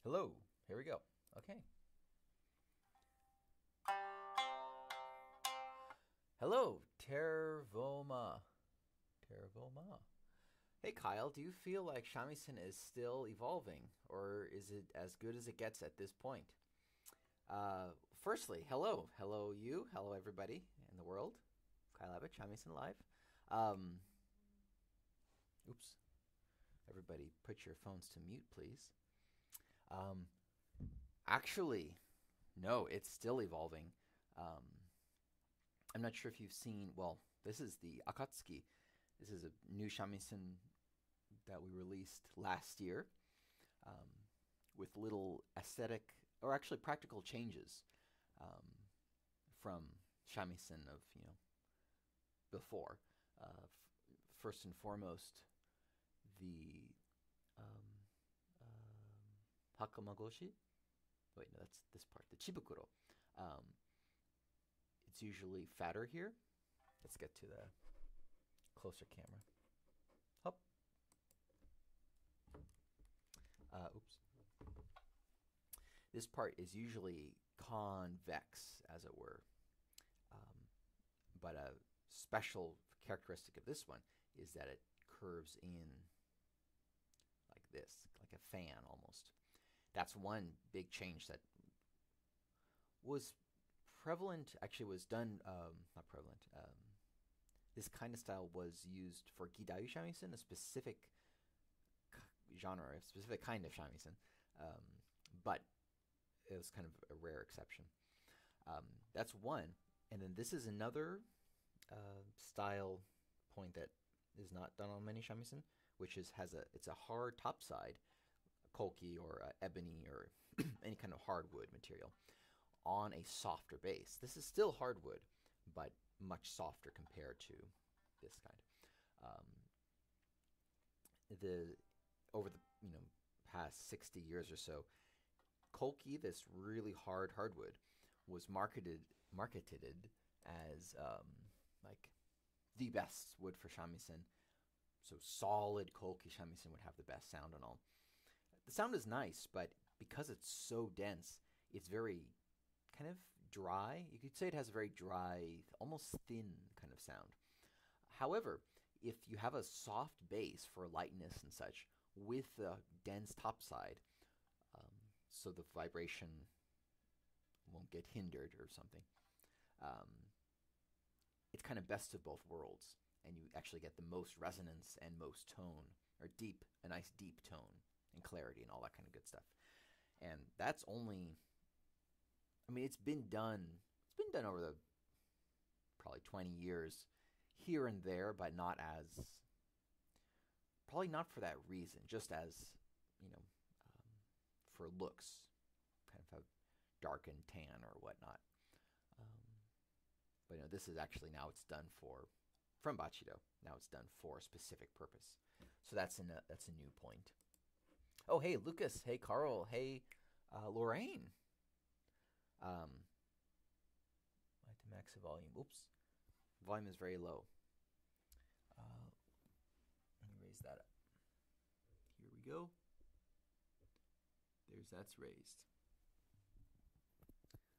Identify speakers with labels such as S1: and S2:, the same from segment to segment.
S1: Hello. Here we go. Okay. Hello, Tervoma. Tervoma. Hey, Kyle, do you feel like Shamisen is still evolving, or is it as good as it gets at this point? Firstly, hello. Hello, you. Hello, everybody in the world. Kyle Abbott, Shamisen Live. Um, oops. Everybody, put your phones to mute, please. Um, actually, no, it's still evolving. Um, I'm not sure if you've seen. Well, this is the Akatsuki. This is a new shamisen that we released last year, um, with little aesthetic or actually practical changes um, from shamisen of before. First and foremost, the um, hakamagoshi. Wait, no, that's this part. The chibukuro. Um, it's usually fatter here. Let's get to the closer camera. Hop. Oops. This part is usually convex, as it were. But a special characteristic of this one is that it curves in like this, like a fan almost. That's one big change that was prevalent, actually was done, not prevalent, this kind of style was used for Gidayu shamisen, a specific genre, a specific kind of shamisen, but it was kind of a rare exception. That's one. And then this is another style point that is not done on many shamisen, which is it's a hard top side, koki or ebony or any kind of hardwood material on a softer base. This is still hardwood, but much softer compared to this kind. The over the past 60 years or so, koki, this really hard hardwood, was marketed as like the best wood for shamisen. So solid koki shamisen would have the best sound and all. The sound is nice, but because it's so dense, it's very kind of dry. You could say it has a very dry, almost thin kind of sound. However, if you have a soft base for lightness and such with a dense topside, so the vibration won't get hindered or something, it's kind of best of both worlds, and you actually get the most resonance and most tone, or a nice deep tone and clarity and all that kind of good stuff. And that's only, I mean, it's been done over the probably 20 years here and there, but probably not for that reason, just as, for looks, kind of a darkened tan or whatnot. But this is actually, now it's done from Bachido, now it's done for a specific purpose. So that's a new point. Oh, hey, Lucas. Hey, Carl. Hey, Lorraine. I have to max the volume. Oops. Volume is very low. Let me raise that up. Here we go. That's raised.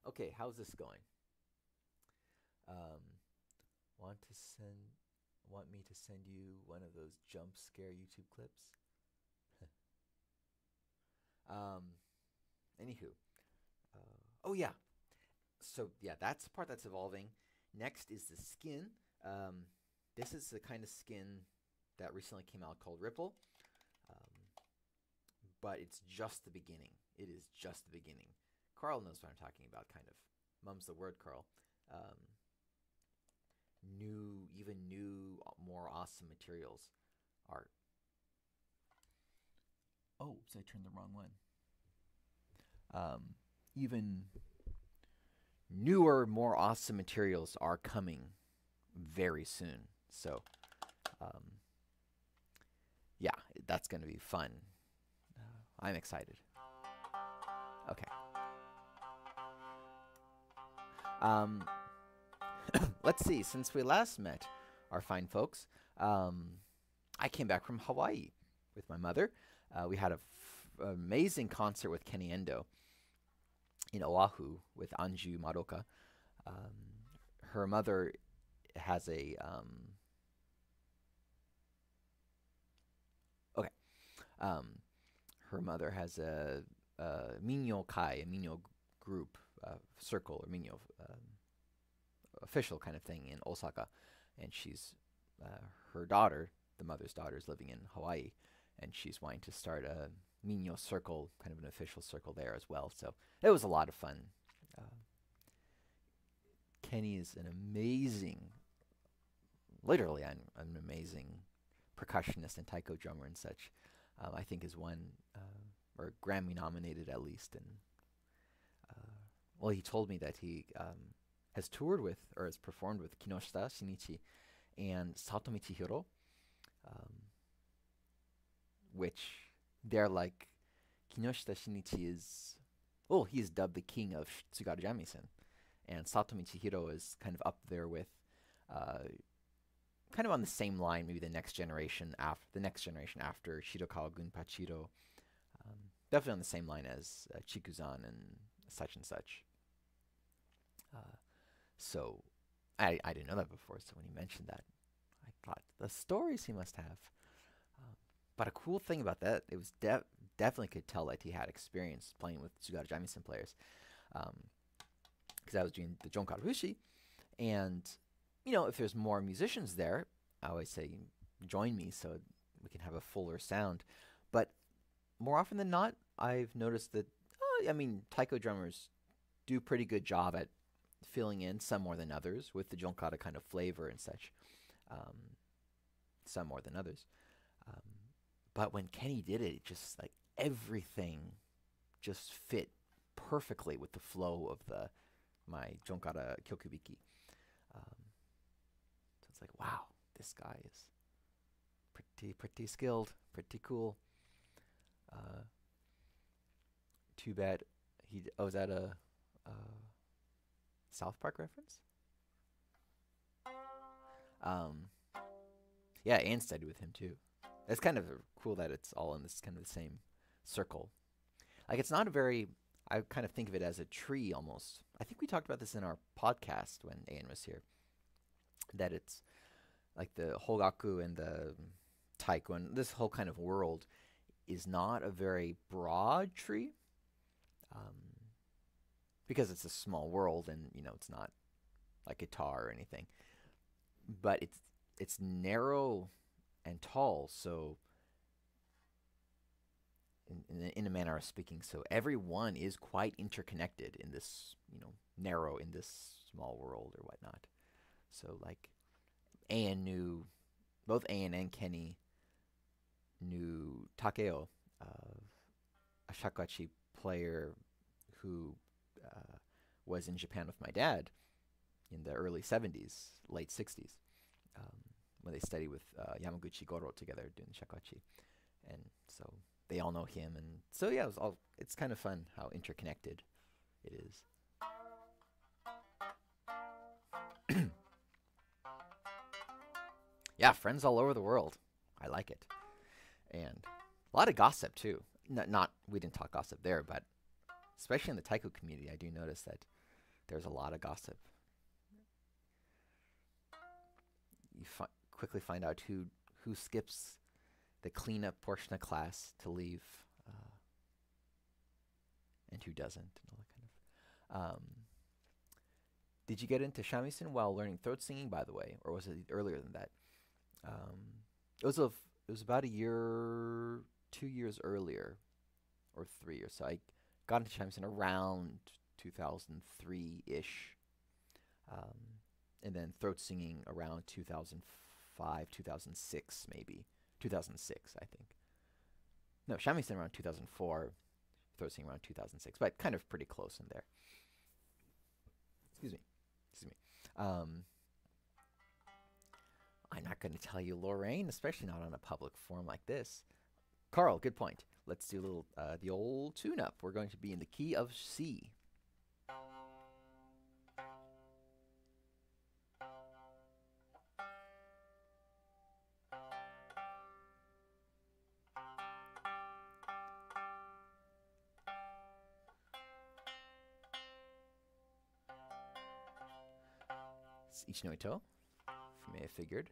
S1: Okay, how's this going? Want me to send you one of those jump scare YouTube clips? Anywho, oh yeah. So yeah, that's the part that's evolving. Next is the skin. This is the kind of skin that recently came out called Ripple, but it's just the beginning. It is just the beginning. Carl knows what I'm talking about, kind of. Mum's the word, Carl. New, more awesome materials are. Oh, so I turned the wrong one. Even newer, more awesome materials are coming very soon. So, yeah, that's going to be fun. I'm excited. Okay. Let's see. Since we last met, our fine folks, I came back from Hawaii with my mother. We had a amazing concert with Kenny Endo in Oahu with Anju Madoka. Her mother has a okay. Um, her mother has a minyo kai, a minyo group, circle or minyo official kind of thing in Osaka, and she's her daughter, the mother's daughter, is living in Hawaii, and she's wanting to start a minyo circle, kind of an official circle there as well. So it was a lot of fun. Uh, Kenny is an amazing, literally an amazing percussionist and taiko drummer and such. I think is one or Grammy nominated at least. And well, he told me that he has toured with or has performed with Kinoshita Shinichi and Satomi Chihiro, which they're like, Kinoshita Shinichi is, well, he is dubbed the king of Tsugaru Shamisen, and Satomi Chihiro is kind of up there with, kind of on the same line, maybe the next generation after Shirokawa Gunpachiro, definitely on the same line as Chikuzan and such and such. So I didn't know that before, so when he mentioned that, I thought the stories he must have. But a cool thing about that, it was definitely could tell that he had experience playing with Tsugaru Shamisen players, because I was doing the Jonkaru Fushi, and you know, if there's more musicians there, I always say join me so we can have a fuller sound. But more often than not, I've noticed that I mean, taiko drummers do a pretty good job at filling in, some more than others, with the Jonkata kind of flavor and such. Some more than others. But when Kenny did it, it just like everything just fit perfectly with the flow of my Jonkata Kyokubiki. So it's like, wow, this guy is pretty skilled, pretty cool. Too bad was that a South Park reference? Yeah, Anne studied with him too. It's kind of cool that it's all in this kind of the same circle. Like, it's not a very, I kind of think of it as a tree almost. I think we talked about this in our podcast when Anne was here, that it's like the Hogaku and the Taiko and this whole kind of world is not a very broad tree, because it's a small world and, you know, it's not like guitar or anything. But it's narrow and tall, so in a manner of speaking, so everyone is quite interconnected in this, you know, narrow, in this small world or whatnot. So like, both Anne and Kenny knew Takeo, a shakuhachi player who was in Japan with my dad in the early 70s, late 60s, when they studied with Yamaguchi Goro together doing shakuhachi. And so they all know him. And so, yeah, it's kind of fun how interconnected it is. Yeah, friends all over the world. I like it. And a lot of gossip, too. We didn't talk gossip there, but especially in the taiko community, I do notice that there's a lot of gossip. You quickly find out who skips the cleanup portion of class to leave, and who doesn't, and all that kind of. Did you get into shamisen while learning throat singing, by the way, or was it earlier than that? It was about 2 years earlier, or 3 years. So I got into shamisen around 2003-ish, and then throat singing around 2005, 2006 maybe. 2006, I think. No, shamisen around 2004, throat singing around 2006, but kind of pretty close in there. Excuse me. I'm not going to tell you, Lorraine, especially not on a public forum like this. Carl, good point. Let's do a little, the old tune-up. We're going to be in the key of C. It's Ichinoito, if you may have figured.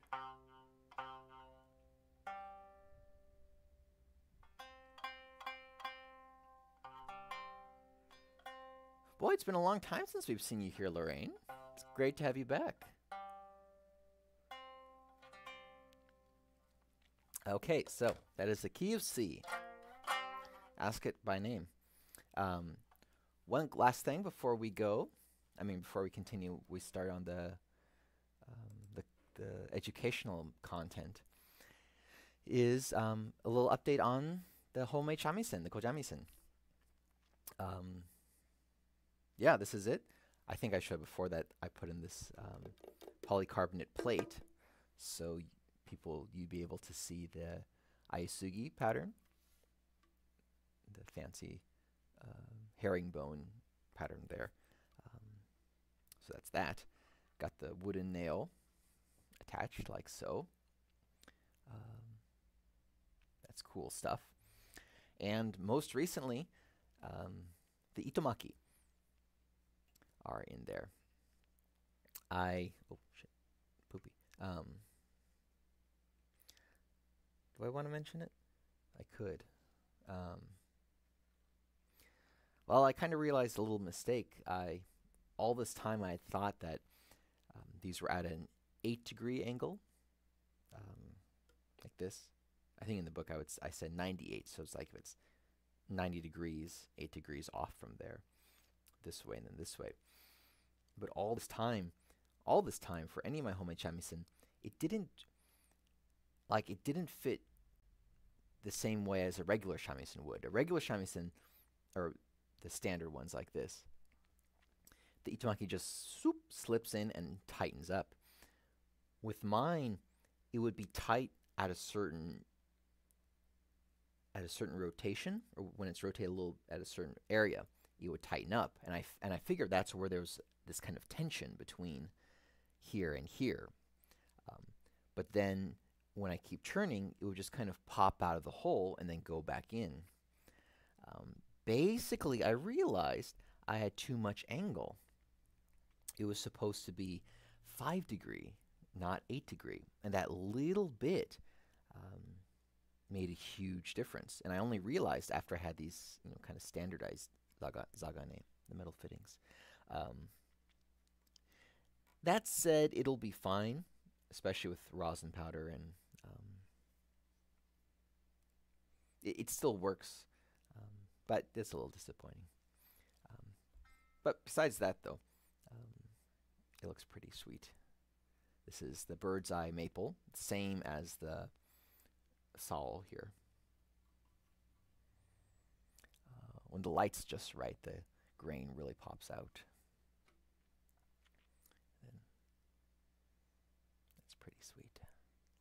S1: Boy, it's been a long time since we've seen you here, Lorraine. It's great to have you back. Okay, so that is the key of C. Ask it by name. One last thing before we go, before we continue, we start on the educational content, is a little update on the homemade shamisen, the kojamisen. Yeah, this is it. I think I showed before that I put in this polycarbonate plate, so you'd be able to see the aisugi pattern, the fancy herringbone pattern there. So that's that. Got the wooden nail attached like so. That's cool stuff. And most recently, the itomaki are in there. Oh shit, poopy. Do I want to mention it? I could. Well, I kind of realized a little mistake. All this time I had thought that these were at an 8-degree angle, like this. I think in the book I said 98, so it's like if it's 90 degrees, 8 degrees off from there, this way and then this way. But all this time for any of my homemade shamisen, it didn't fit the same way as a regular shamisen would. A regular shamisen, or the standard ones like this, the itomaki just slips in and tightens up. With mine, it would be tight at a certain rotation, or when it's rotated a little at a certain area, it would tighten up. And I figured that's where there's this kind of tension between here and here. But then when I keep churning, it would just kind of pop out of the hole and then go back in. Basically, I realized I had too much angle. It was supposed to be 5 degree, not 8 degree. And that little bit made a huge difference. And I only realized after I had these, kind of standardized zagane, the metal fittings. That said, it'll be fine, especially with rosin powder, and it still works, but it's a little disappointing. But besides that, though, it looks pretty sweet. This is the bird's eye maple, same as the saul here. When the light's just right, the grain really pops out. And that's pretty sweet.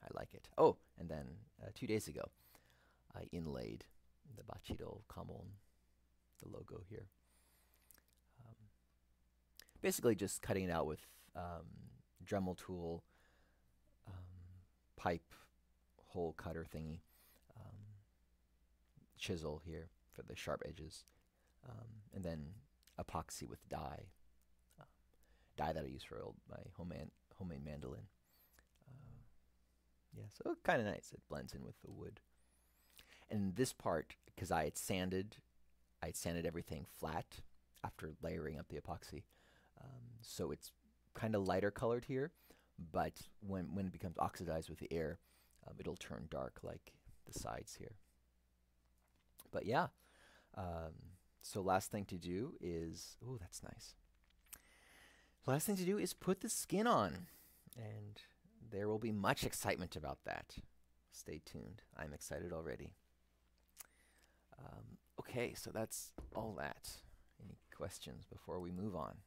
S1: I like it. Oh, and then 2 days ago, I inlaid the Bachido Kamon, the logo here. Basically just cutting it out with Dremel tool, pipe hole cutter thingy, chisel here for the sharp edges, and then epoxy with dye that I use for my homemade mandolin. Yeah, so kind of nice. It blends in with the wood. And this part, because I had sanded everything flat after layering up the epoxy, so it's kind of lighter colored here, but when it becomes oxidized with the air, it'll turn dark like the sides here. But yeah, so last thing to do is, oh, that's nice. Last thing to do is put the skin on, and there will be much excitement about that. Stay tuned. I'm excited already. Okay, so that's all that. Any questions before we move on?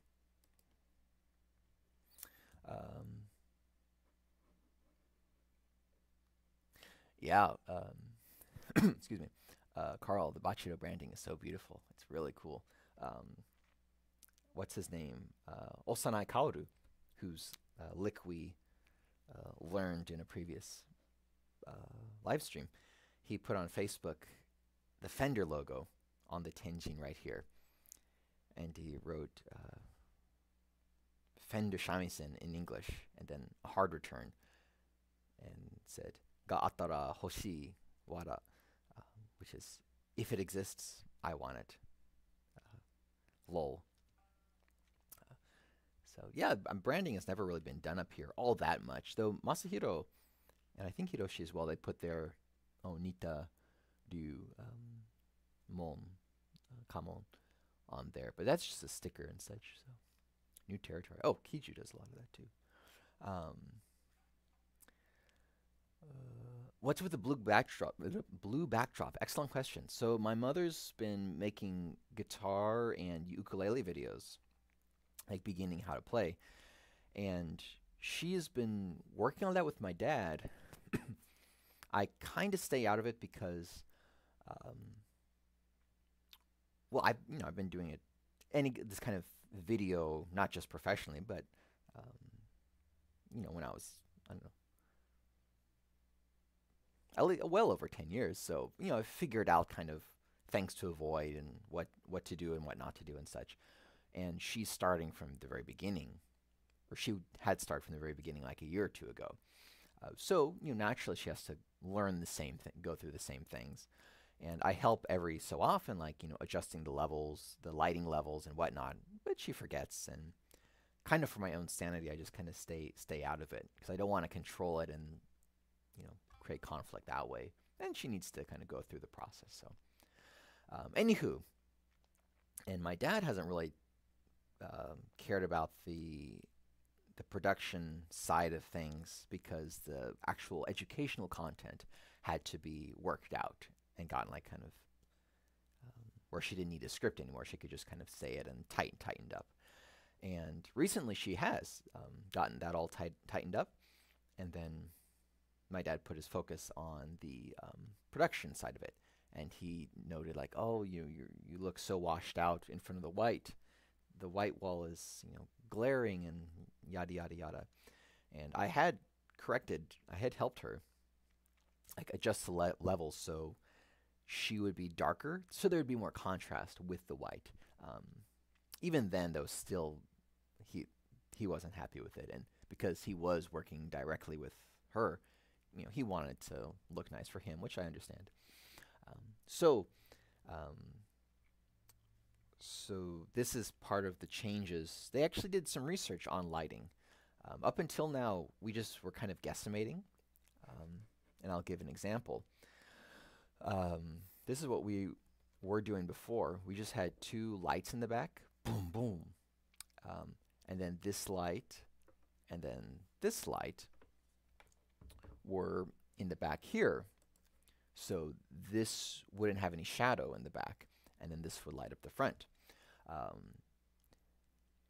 S1: Yeah, excuse me. Carl, the Bachido branding is so beautiful. It's really cool. What's his name? Osanai Kaoru, whose lick we learned in a previous live stream. He put on Facebook the Fender logo on the tenjin right here. And he wrote Fender Shamisen in English, and then a hard return, and said ga atara hoshii wara, which is if it exists, I want it. Lol. So yeah, branding has never really been done up here all that much. Though Masahiro and I think Hiroshi as well, they put their Onita Ryu Mon Kamon on there, but that's just a sticker and such. So new territory. Oh, Kiju does a lot of that too. Um, what's with the blue backdrop? Blue backdrop. Excellent question. So my mother's been making guitar and ukulele videos, like beginning how to play, and she has been working on that with my dad. I kind of stay out of it because, well, I've been doing it, this kind of video, not just professionally, but when I was, I don't know, well over 10 years. So I figured out kind of things to avoid and what to do and what not to do and such. And she's starting from the very beginning, or she had started from the very beginning, like a year or two ago. So naturally she has to learn the same thing, go through the same things, and I help every so often, like adjusting the levels, the lighting levels, and whatnot. But she forgets, and kind of for my own sanity, I just kind of stay out of it because I don't want to control it and create conflict that way. And she needs to kind of go through the process. So, anywho, and my dad hasn't really cared about the production side of things because the actual educational content had to be worked out and gotten like kind of where she didn't need a script anymore. She could just kind of say it and tightened up. And recently she has gotten that all tightened up, and then my dad put his focus on the production side of it, and he noted like, oh, you look so washed out in front of the white. The white wall is glaring and yada yada yada. And I had helped her like adjust the levels so she would be darker, so there would be more contrast with the white. Even then, though, still he wasn't happy with it, and because he was working directly with her, he wanted to look nice for him, which I understand. So this is part of the changes. They actually did some research on lighting. Up until now, we just were kind of guesstimating, and I'll give an example. This is what we were doing before. We just had two lights in the back, boom, boom, and then this light, and then this light were in the back here. So this wouldn't have any shadow in the back, and then this would light up the front.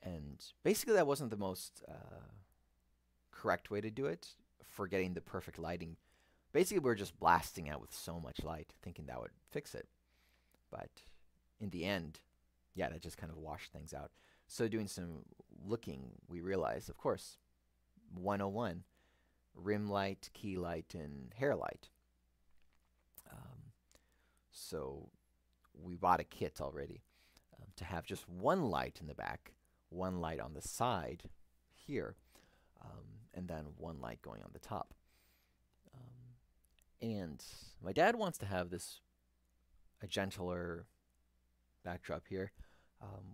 S1: And basically that wasn't the most correct way to do it for getting the perfect lighting. Basically we were just blasting out with so much light, thinking that would fix it. But in the end, yeah, that just kind of washed things out. So doing some looking, we realized, of course, 101, rim light, key light, and hair light. So we bought a kit already to have just one light in the back, one light on the side here, and then one light going on the top. And my dad wants to have a gentler backdrop here.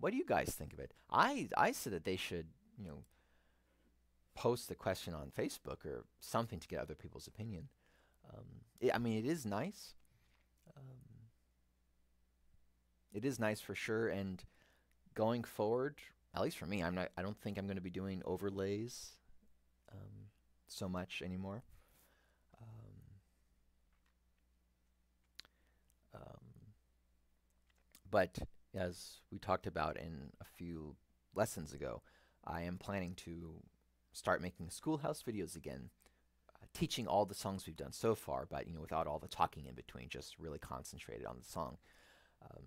S1: What do you guys think of it? I said that they should, post the question on Facebook or something to get other people's opinion. I mean, it is nice. It is nice for sure, and going forward, at least for me, I don't think I'm going to be doing overlays so much anymore. But as we talked about in a few lessons ago, I am planning to start making schoolhouse videos again, teaching all the songs we've done so far, but without all the talking in between, just really concentrated on the song.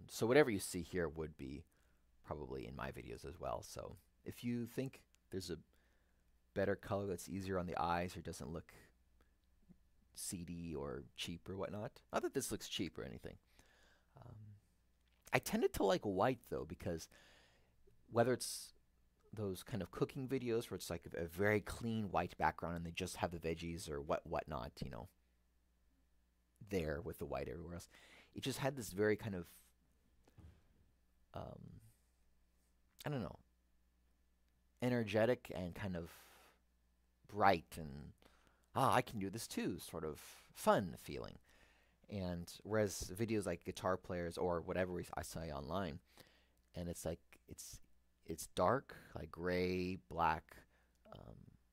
S1: So whatever you see here would be probably in my videos as well. So if you think there's a better color that's easier on the eyes or doesn't look seedy or cheap or whatnot, not that this looks cheap or anything. I tended to like white though, because whether it's those kind of cooking videos where it's like a very clean white background and they just have the veggies or whatnot, you know, there with the white everywhere else. It just had this very kind of um, I don't know, energetic and kind of bright and I can do this too, sort of fun feeling. And whereas videos like guitar players or whatever I say online, and it's like it's dark, like gray, black,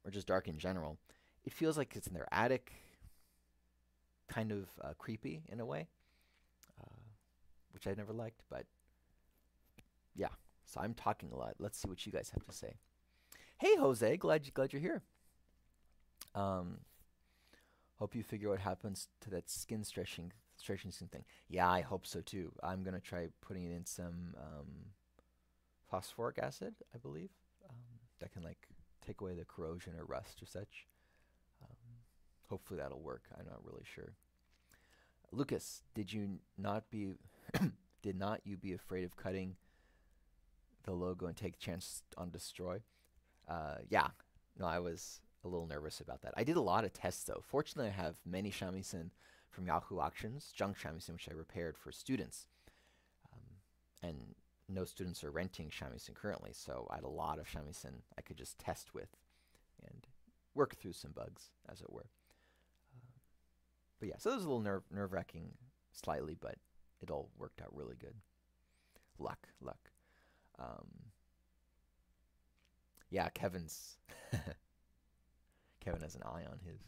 S1: or just dark in general. It feels like it's in their attic, kind of creepy in a way, which I never liked. But yeah, so I'm talking a lot. Let's see what you guys have to say. Hey, Jose, glad you're here. Hope you figure what happens to that stretching thing. Yeah, I hope so too. I'm gonna try putting it in some phosphoric acid, I believe, that can like take away the corrosion or rust or such. Hopefully that'll work. I'm not really sure. Lucas, did not you be afraid of cutting the logo and take a chance on destroy? Yeah, no, I was a little nervous about that. I did a lot of tests though. Fortunately, I have many shamisen from Yahoo Auctions, junk shamisen, which I repaired for students. And no students are renting shamisen currently, so I had a lot of shamisen I could just test with and work through some bugs, as it were. But yeah, so it was a little nerve-wracking slightly, but it all worked out really good. Luck. Yeah, Kevin has an eye on his.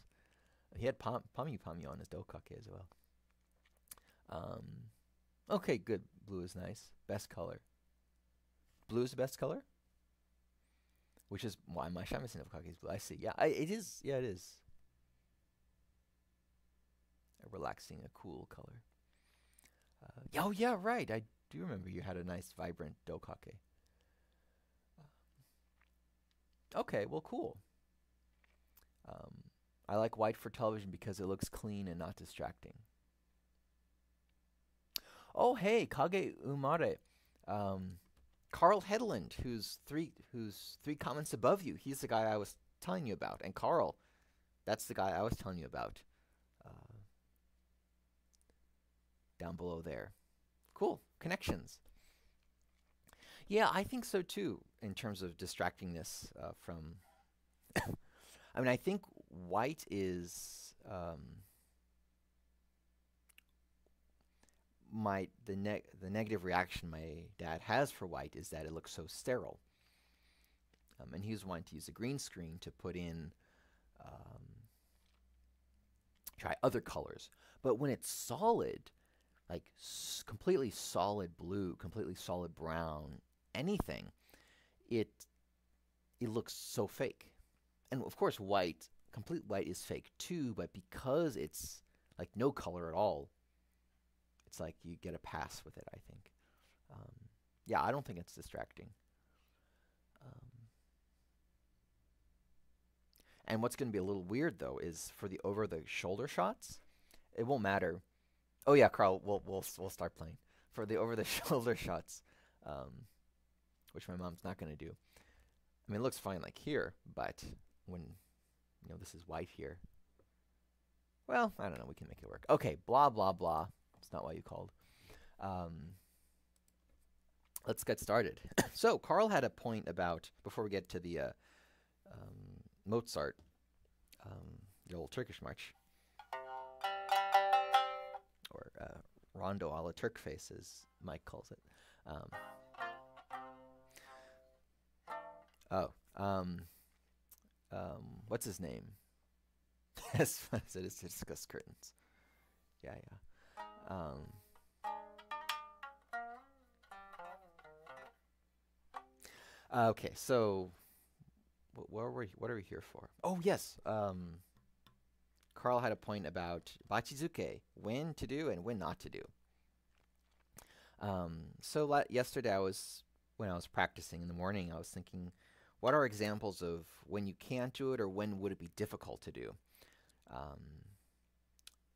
S1: He had Pami on his Dokake as well. Okay, good. Blue is nice. Best color. Blue is the best color? Which is why my shamisen Dokake is blue. I see. Yeah, it is. Yeah, it is. A relaxing, a cool color. Oh, yeah, right. I do remember you had a nice, vibrant Dokake. Okay, well, cool. I like white for television because it looks clean and not distracting. Oh, hey, Kage Umare. Carl Hedlund, who's three comments above you. He's the guy I was telling you about. And Carl, that's the guy I was telling you about. Down below there. Cool. Connections. Yeah, I think so too, in terms of distractingness from... I mean, I think white is... the negative reaction my dad has for white is that it looks so sterile. And he was wanting to use a green screen to put in... try other colors. But when it's solid... like completely solid blue, completely solid brown, anything, it looks so fake. And of course white, complete white is fake too, but because it's like no color at all, it's like you get a pass with it, I think. Yeah, I don't think it's distracting. And what's going to be a little weird though is for the over the shoulder shots, it won't matter. Oh yeah, Carl, we'll start playing for the over-the-shoulder shots, which my mom's not going to do. I mean, it looks fine like here, but when this is white here, well, I don't know. We can make it work. Okay, blah blah blah. It's not why you called. Let's get started. So Carl had a point about before we get to the Mozart, the old Turkish March. Or Rondo a la Turk face, as Mike calls it. What's his name? As fun as it is to discuss curtains. Yeah. Okay, so what are we here for? Oh yes. Carl had a point about bachizuke, when to do and when not to do. So yesterday when I was practicing in the morning, I was thinking, what are examples of when you can't do it or when would it be difficult to do?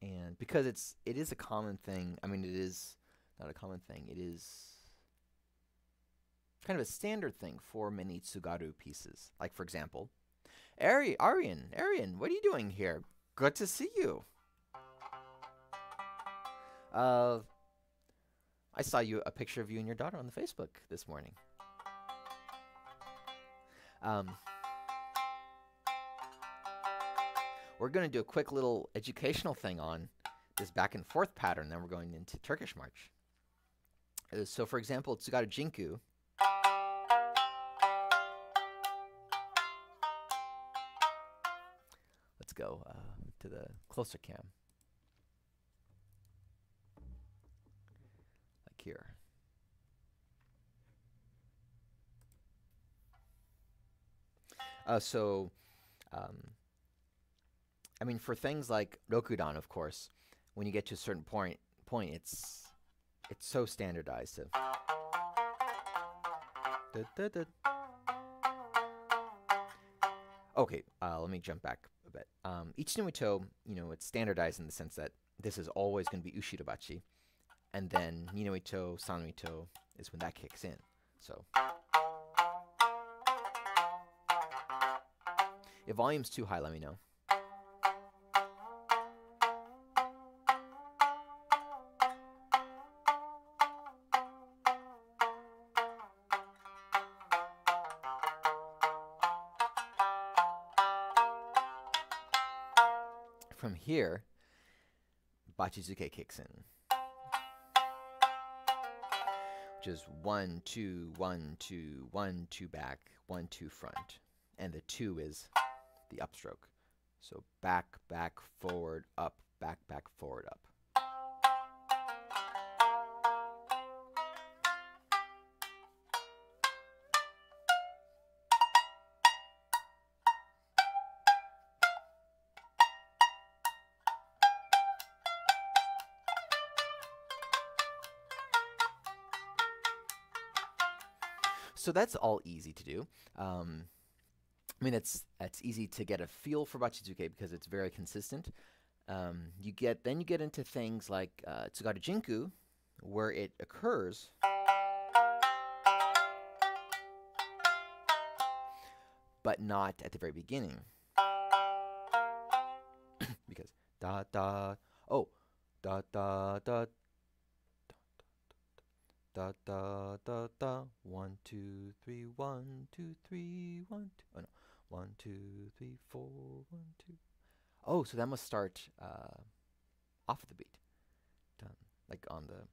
S1: And because it is a common thing. I mean, it is not a common thing. It is kind of a standard thing for many tsugaru pieces. Like, for example, Arian, what are you doing here? Good to see you. I saw a picture of you and your daughter on the Facebook this morning. We're going to do a quick little educational thing on this back and forth pattern, then we're going into Turkish March. So, for example, Tsugaru Jinku. Let's go to the closer cam. Like here. I mean, for things like Rokudan, of course, when you get to a certain point, it's so standardized. So. Okay, let me jump back a bit. Each Numito, it's standardized in the sense that this is always going to be Ushirobachi, and then Ninomito, Sanomito is when that kicks in. So, if volume's too high, let me know. From here, Bachizuke kicks in, which is 1, 2, 1, 2, 1, 2 back, 1, 2 front, and the 2 is the upstroke. So back, back, forward, up, back, back, forward, up. So that's all easy to do. I mean, that's easy to get a feel for Bachizuke because it's very consistent. Then you get into things like Tsugaru Jinku, where it occurs but not at the very beginning. Because da da da da da da da da da 1 2 3 1 2 3 1 2. Oh no, 1 2 3 4 1 2. Oh, so that must start off of the beat, dun, like on the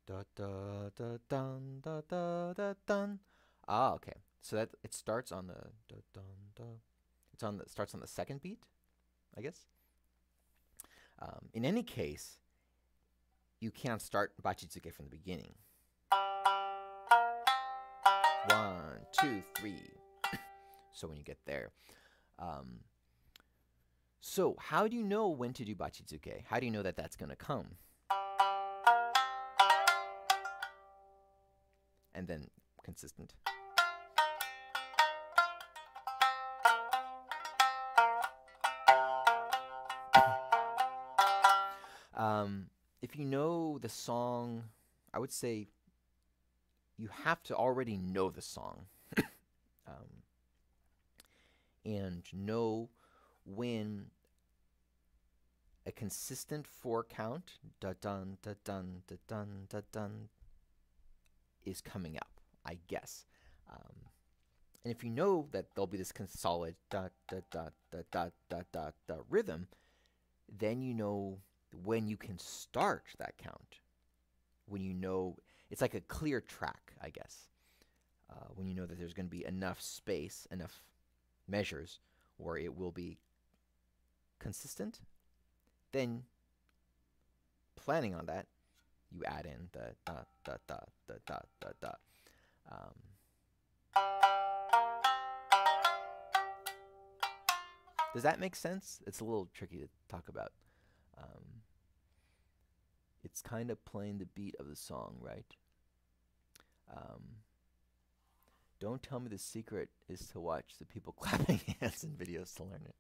S1: da da da dun da da da dun. Ah, okay. So that it starts on the da dun da. Starts on the second beat, I guess. In any case, you can't start Bachizuke from the beginning. 1 2 3. So when you get there, so how do you know when to do Bachizuke? How do you know that that's going to come? And then consistent. If you know the song, I would say you have to already know the song and know when a consistent 4 count da dun da dun da dun da dun is coming up, I guess. And if you know that there'll be this solid da da da da da da da da rhythm, then you know when you can start that count. When you know it's like a clear track, I guess. When you know that there's going to be enough space, enough measures where it will be consistent, then planning on that, you add in the da da da da da da da. Does that make sense? It's a little tricky to talk about. It's kind of playing the beat of the song, right? Don't tell me the secret is to watch the people clapping hands in videos to learn it.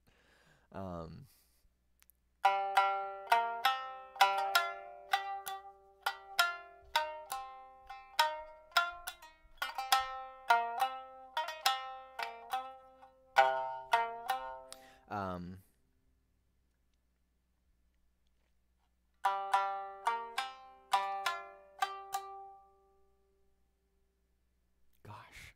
S1: gosh.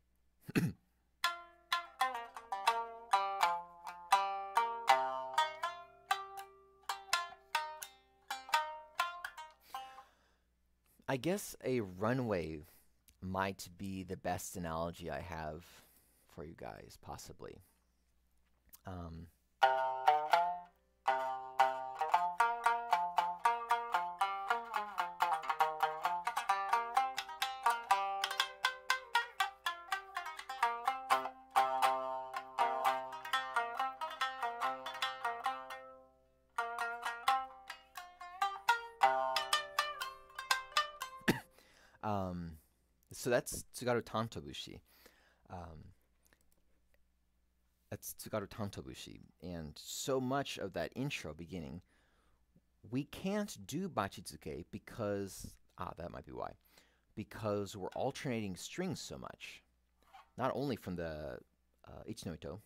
S1: I guess a runway might be the best analogy I have for you guys, possibly. Um, so that's Tsugaru Tantobushi. Um, that's Tsugaru Tantobushi. And so much of that intro beginning, we can't do Bachizuke because, that might be why. Because we're alternating strings so much. Not only from the Ichinoito,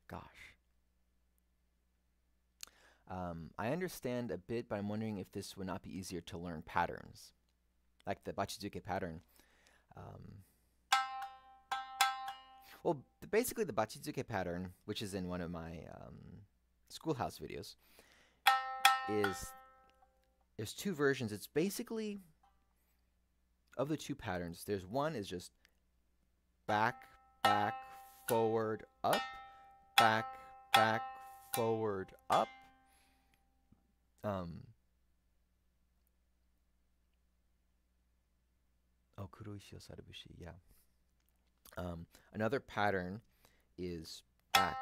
S1: gosh. I understand a bit, but I'm wondering if this would not be easier to learn patterns. Like the Bachizuke pattern. Well, basically the Bachizuke pattern, which is in one of my schoolhouse videos, there's two versions. It's basically, of the two patterns, there's one is just back, back, forward, up, back, back, forward, up. Kuroishi Osarabushi, yeah. Another pattern is back.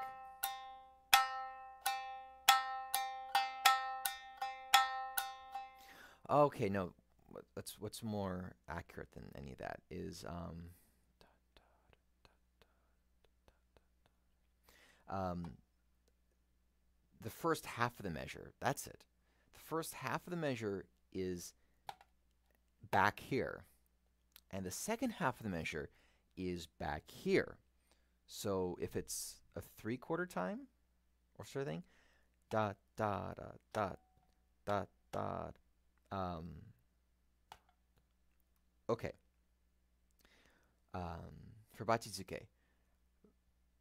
S1: Okay, no, what's more accurate than any of that is the first half of the measure. That's it. The first half of the measure is back here, and the second half of the measure is back here. So if it's a 3/4 time or something, da da da da da da. Okay. For Bachizuke,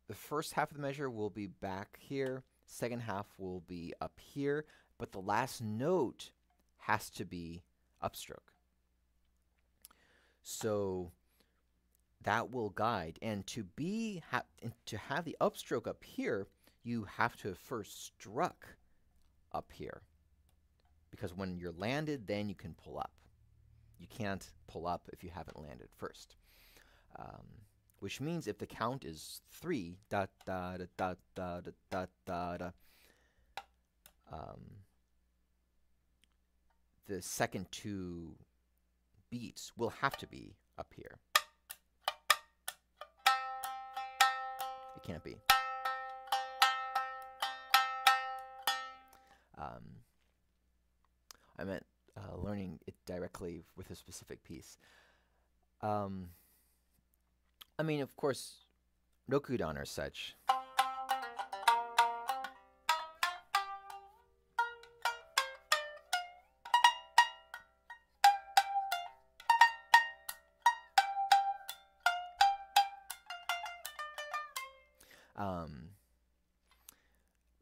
S1: the first half of the measure will be back here, second half will be up here, but the last note has to be upstroke. So that will guide, and to have the upstroke up here, you have to have first struck up here, because when you're landed, then you can pull up. You can't pull up if you haven't landed first. Which means if the count is 3, da da da da da da da da, the second two beats will have to be up here. It can't be. I meant learning it directly with a specific piece. I mean, of course, Rokudan or such.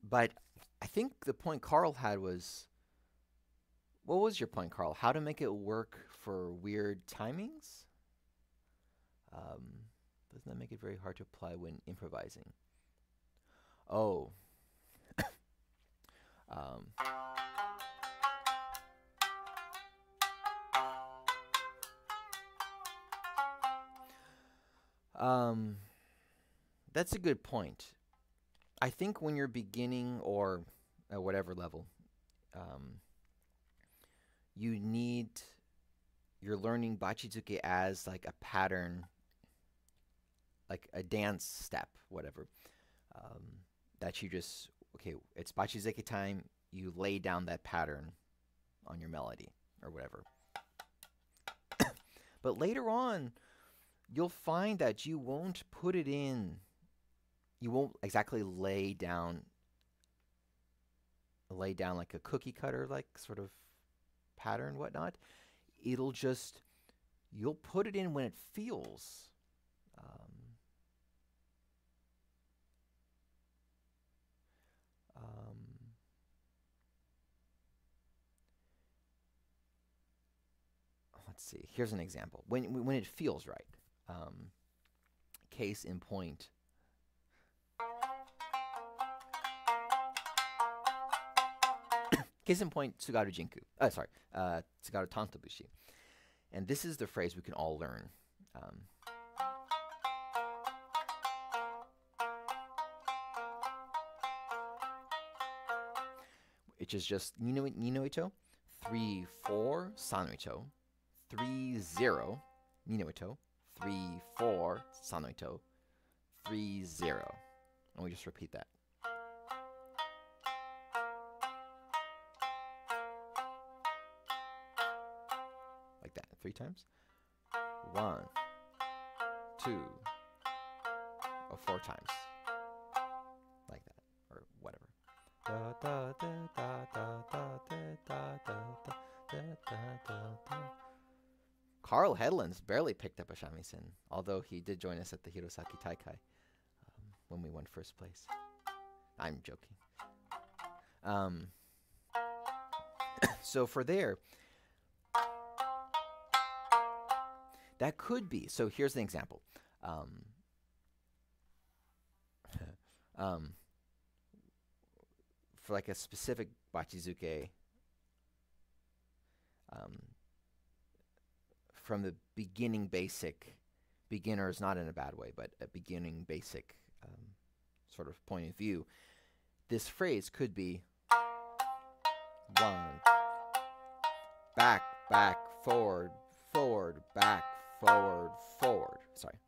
S1: But I think the point Carl had was, what was your point, Carl? How to make it work for weird timings? Doesn't that make it very hard to apply when improvising? Oh. That's a good point. I think when you're beginning or at whatever level, you're learning Bachizuke as like a pattern, like a dance step, whatever. That you just, okay, it's Bachizuke time, you lay down that pattern on your melody or whatever. But later on, you'll find that you won't put it in, you won't exactly lay down like a cookie cutter, like sort of pattern, whatnot. It'll just, you'll put it in when it feels. Let's see. Here's an example. When it feels right. Case in point. Case in point, Tsugaru Jinku. Sorry, Tsugaru Tantobushi. And this is the phrase we can all learn. Which is just Ninoito, 3-4 Sanoito, 3-0 Ninoito, 3-4 Sanoito, 3-0. And we just repeat that. Like that, 3 times. 1, 2, or 4 times. Like that, or whatever. Carl Hedlund's barely picked up a shamisen, although he did join us at the Hirosaki Taikai when we won first place. I'm joking. So for there, that could be. So here's an example. For like a specific Bachizuke, from the beginning basic, beginner is not in a bad way, but a beginning basic sort of point of view, this phrase could be 1, back, back, forward, forward, back, forward, forward. Sorry.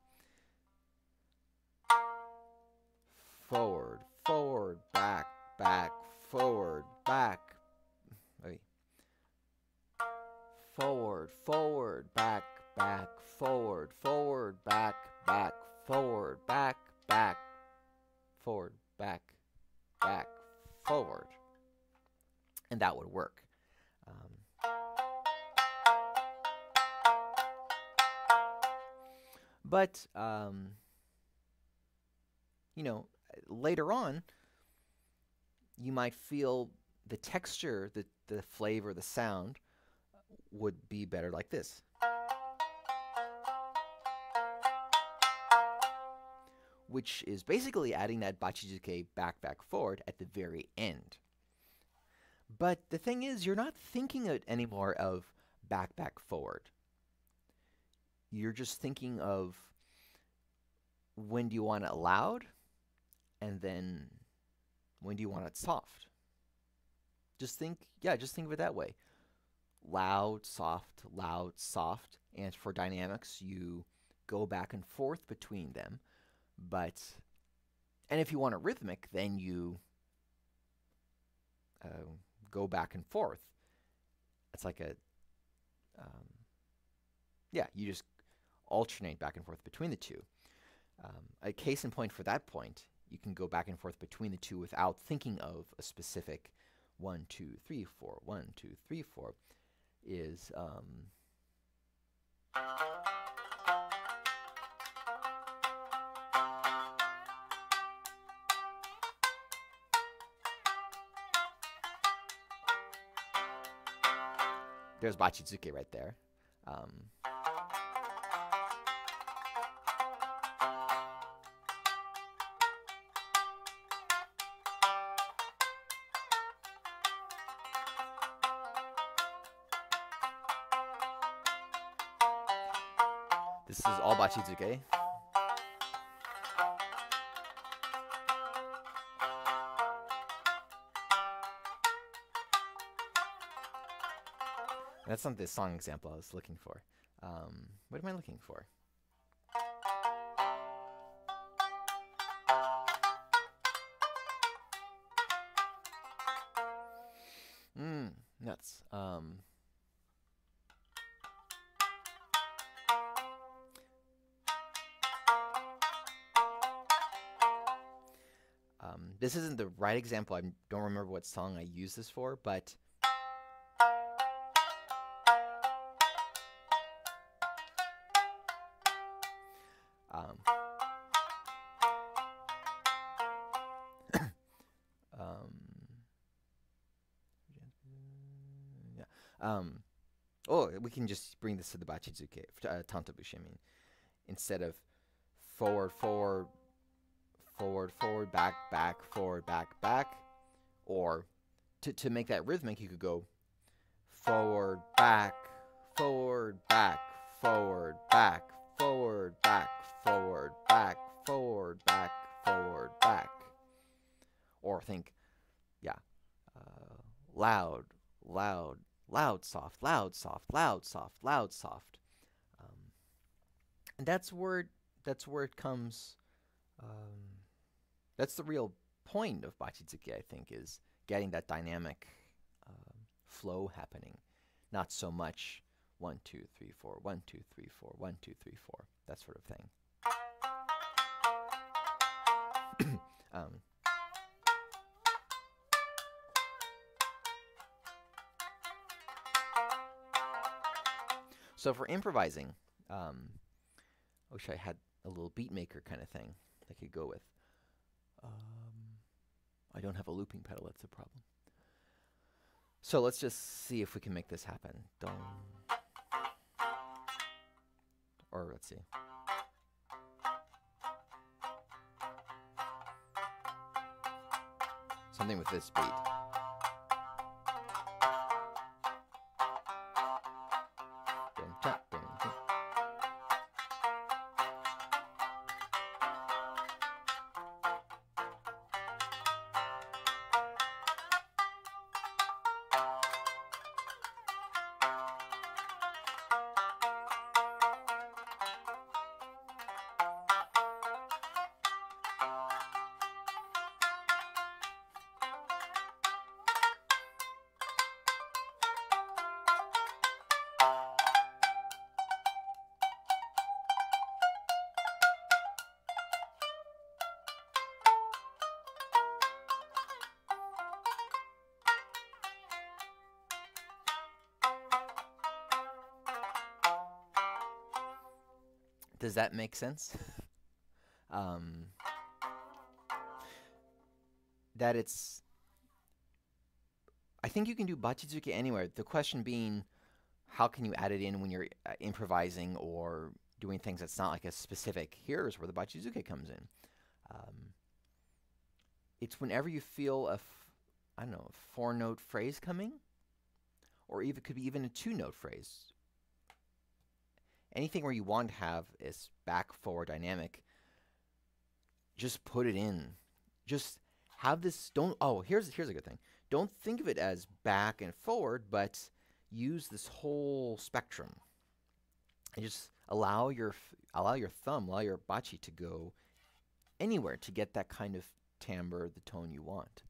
S1: Forward, forward, back, back, forward, back. Wait. Forward, forward, back, back, forward, forward, back, back, forward, back, back, forward, back, back, forward. And that would work. But, you know, later on, you might feel the texture, the flavor, the sound would be better like this. Which is basically adding that Bachizuke back, back, forward at the very end. But the thing is, you're not thinking anymore of back, back, forward. You're just thinking of when do you want it loud, and then when do you want it soft. Just think of it that way. Loud, soft, and for dynamics, you go back and forth between them. And if you want it rhythmic, then you go back and forth. It's like you just alternate back and forth between the two. A case in point for that point, you can go back and forth between the two without thinking of a specific 1, 2, 3, 4, 1, 2, 3, 4 is there's Bachizuke right there. This is all Bachizuke. That's not the song example I was looking for. What am I looking for? Nuts. This isn't the right example. I don't remember what song I used this for, but um, um, yeah. Oh, we can just bring this to the Bachizuke, Tantobushi, I mean. Instead of forward, forward, forward, forward, back, back, forward, back, back. Or to make that rhythmic, you could go forward, back, forward, back, forward, back, forward, back, forward, back, forward, back, forward, back. Or think, yeah, loud, loud, loud, soft, loud, soft, loud, soft, loud, soft. And that's where it comes. That's the real point of Bachizuki, I think, is getting that dynamic flow happening, not so much 1, 2, 3, 4, 1, 2, 3, 4, 1, 2, 3, 4, that sort of thing. So for improvising, I wish I had a little beat maker kind of thing I could go with. I don't have a looping pedal, that's the problem. So let's just see if we can make this happen. Or let's see. Something with this beat. Does that make sense? That it's... I think you can do Bachizuki anywhere. The question being, how can you add it in when you're improvising or doing things that's not like a specific, here's where the Bachizuki comes in. It's whenever you feel a, I don't know, a 4-note phrase coming, or even could be even a 2-note phrase. Anything where you want to have is back-forward dynamic, just put it in. Just have this, here's a good thing. Don't think of it as back and forward, but use this whole spectrum. And just allow your thumb, allow your bachi to go anywhere to get that kind of timbre, the tone you want.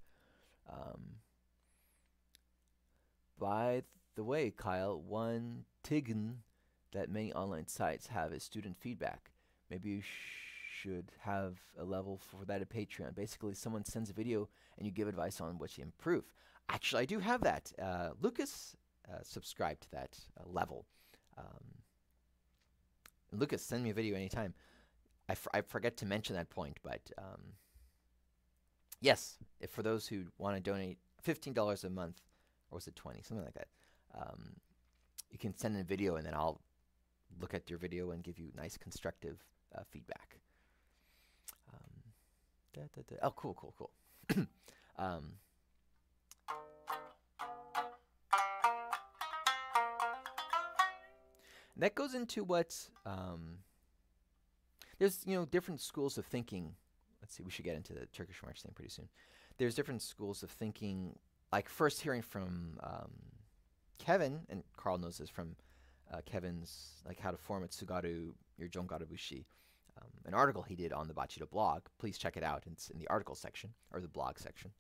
S1: By the way, Kyle, one tign that many online sites have is student feedback. Maybe you should have a level for that at Patreon. Basically, someone sends a video and you give advice on what you improve. Actually, I do have that. Lucas subscribed to that level. Lucas, send me a video anytime. I forget to mention that point, but yes, if for those who want to donate $15 a month, or was it 20, something like that, you can send in a video and then I'll look at your video and give you nice constructive feedback. Oh, cool. That goes into what there's different schools of thinking. Let's see, we should get into the Turkish March thing pretty soon. There's different schools of thinking. Like first hearing from Kevin, and Carl knows this from Kevin's like how to form a tsugaru your jongarubushi, an article he did on the Bachido blog. Please check it out. It's in the article section or the blog section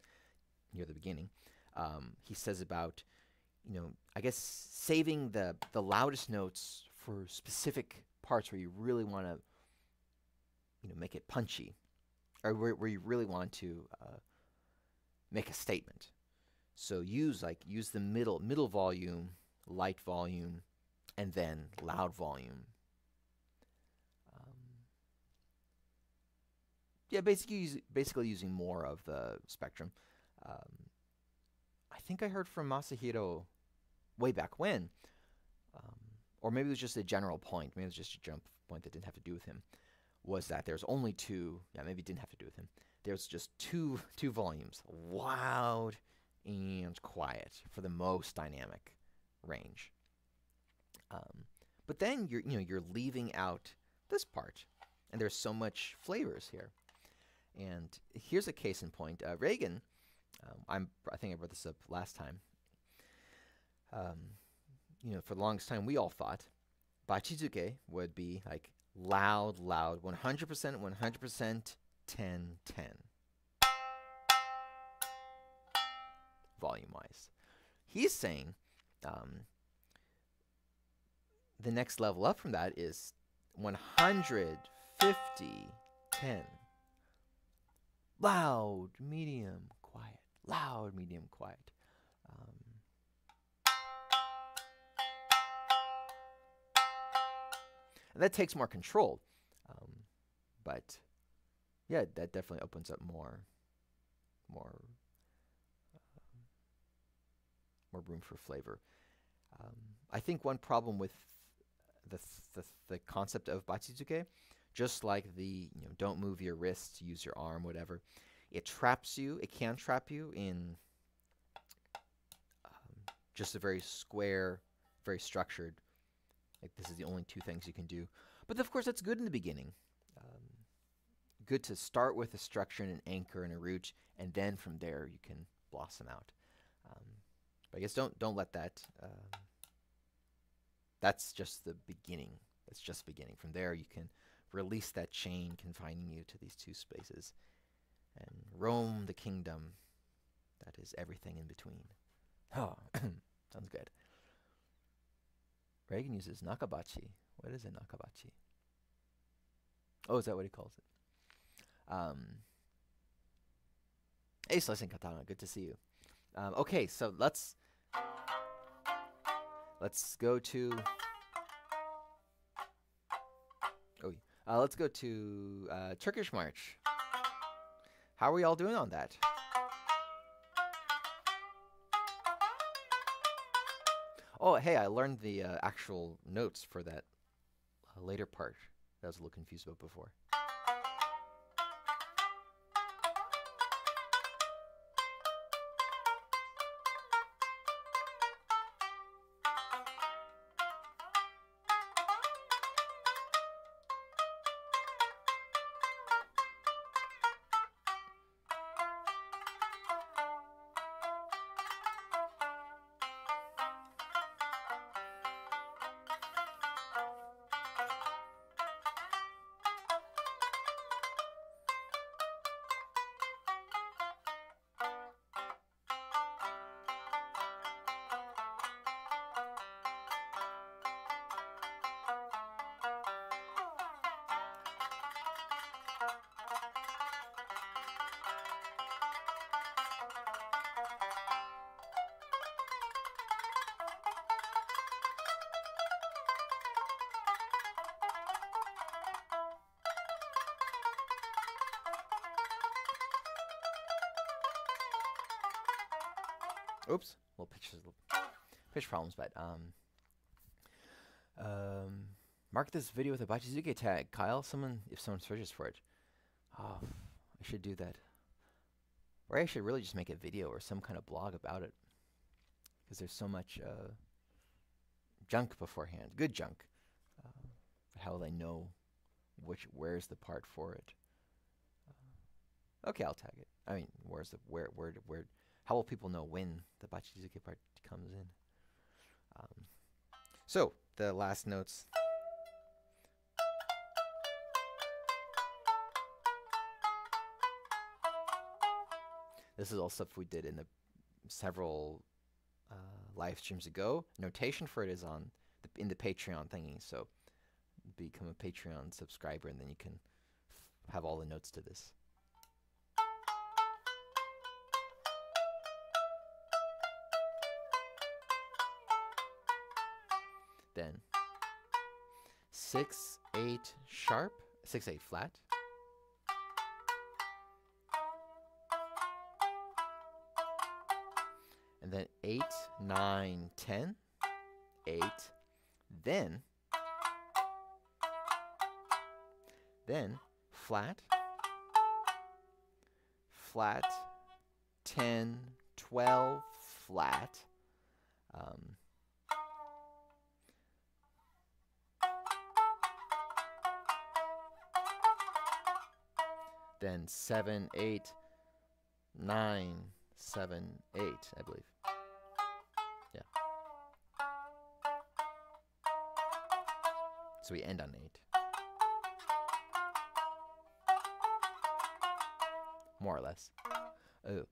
S1: near the beginning. He says about, I guess saving the loudest notes for specific parts where you really want to, make it punchy, or where you really want to make a statement. So use the middle volume, light volume, and then loud volume. Yeah, basically using more of the spectrum. I think I heard from Masahiro way back when, or maybe it was just a general point. Maybe it was just a general point that didn't have to do with him. Was that there's only two? Yeah, maybe it didn't have to do with him. There's just two volumes, loud and quiet, for the most dynamic range. But then you're leaving out this part, and there's so much flavors here. And here's a case in point. Reagan, I think I brought this up last time. For the longest time, we all thought Bachizuke would be like loud, 100%, 100%, 10, 10. Volume-wise. He's saying the next level up from that is 150, 10. Loud, medium, quiet. Loud, medium, quiet. And that takes more control. But yeah, that definitely opens up more room for flavor. I think one problem with the concept of Bachizuke, just like the don't move your wrist, use your arm, whatever, it traps you. It can trap you in just a very square, very structured. Like this is the only two things you can do. But of course, that's good in the beginning. Good to start with a structure and an anchor and a root, and then from there you can blossom out. But I guess don't let that. That's just the beginning. That's just beginning. From there you can release that chain confining you to these two spaces, and roam the kingdom that is everything in between. Oh, sounds good. Reagan uses nakabachi. What is a nakabachi? Oh, is that what he calls it? Hey, Slicing Katana, good to see you. Okay, so let's go to let's go to Turkish March. How are we all doing on that? Oh, hey, I learned the actual notes for that later part that I was a little confused about before. Oops, little pitch problems, but mark this video with a Bachizuke tag, Kyle. If someone searches for it. Oh, I should do that. Or I should really just make a video or some kind of blog about it, because there's so much junk beforehand, good junk. How will they know where's the part for it? Okay, I'll tag it. I mean, where? How will people know when the Bachizuke part comes in? So the last notes. This is all stuff we did in the several live streams ago. Notation for it is on in the Patreon thingy. So become a Patreon subscriber, and then you can have all the notes to this. Then 6, 8 sharp, 6, 8 flat. And then 8, 9, 10, 8, then flat, flat, 10, 12, flat, then 7, 8, 9, 7, 8, I believe. Yeah. So we end on 8. More or less. Oh,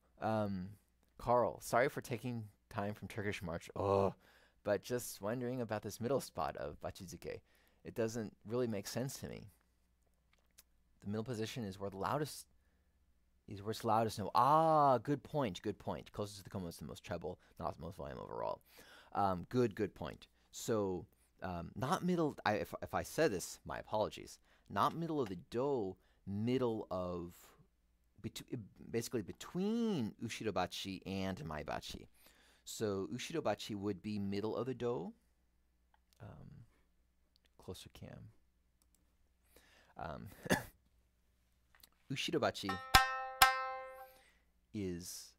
S1: Carl, sorry for taking time from Turkish March. Oh, but just wondering about this middle spot of Bachizuke. It doesn't really make sense to me. The middle position is where the loudest it's loudest note. Ah, good point, good point. Closest to the komo is the most treble, not the most volume overall. Good point. So, not middle, if I said this, my apologies. Not middle of the do, middle of, basically between Ushirobachi and Maebachi. So, Ushirobachi would be middle of the do. Closer cam. Ushirobachi is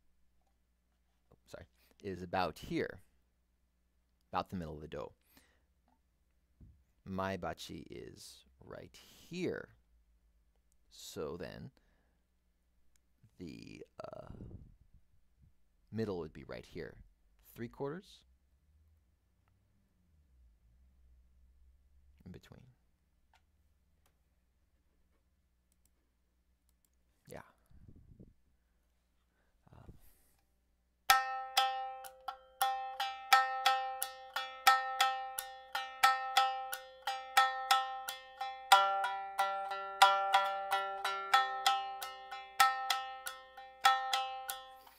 S1: about here, about the middle of the do. Maebachi is right here. So then the middle would be right here. 3/4 in between. Yeah.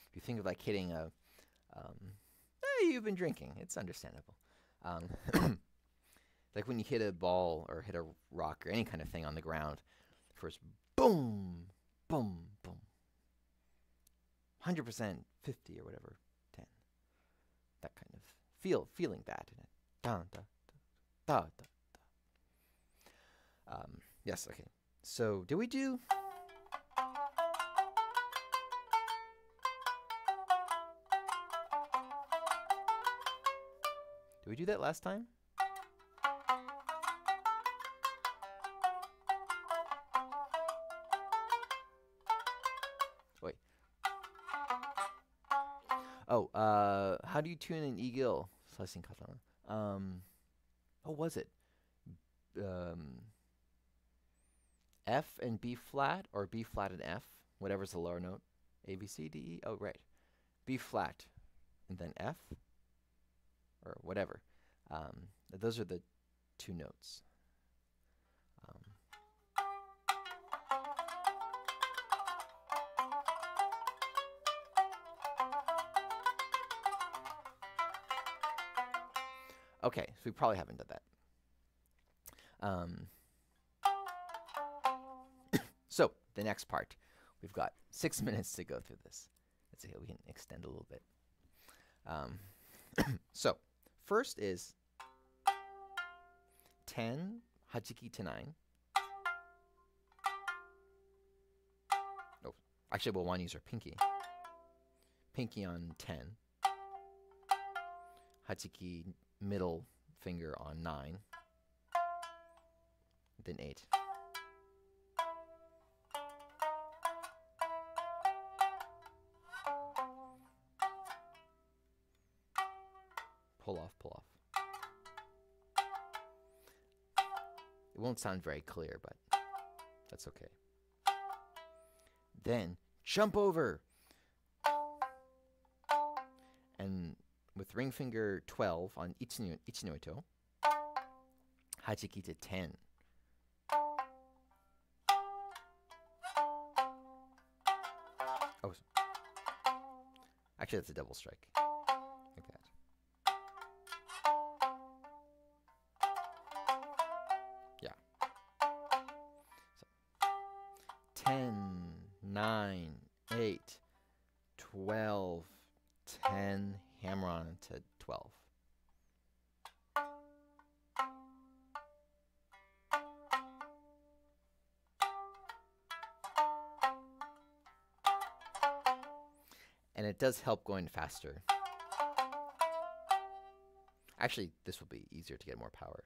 S1: If you think of like hitting a, hey, you've been drinking. It's understandable. Like when you hit a ball or hit a rock or any kind of thing on the ground, first boom, boom, boom. 100%, 50 or whatever, 10. That kind of feeling that in it. Da, da, da, da, da. Yes, okay. So, did we do... Did we do that last time? Wait. Oh, how do you tune an E-gill? Slicing katana. What was it? F and B flat, or B flat and F, whatever's the lower note. A, B, C, D, E. Oh, right. B flat, and then F, or whatever. Those are the two notes. Okay, so we probably haven't done that. So, the next part. We've got 6 minutes to go through this. Let's see how we can extend a little bit. So, first is 10, hachiki to 9. Oh, actually, we'll want to use our pinky. Pinky on 10. Hachiki, middle finger on 9. Then 8. Pull off, pull off. It won't sound very clear, but that's okay. Then jump over. And with ring finger 12 on Ichinoito, hajiki to 10. Oh, actually that's a double strike. Like that. Yeah. So 10, 9, 8, 12, 10, hammer on to 12. And it does help going faster. Actually, this will be easier to get more power.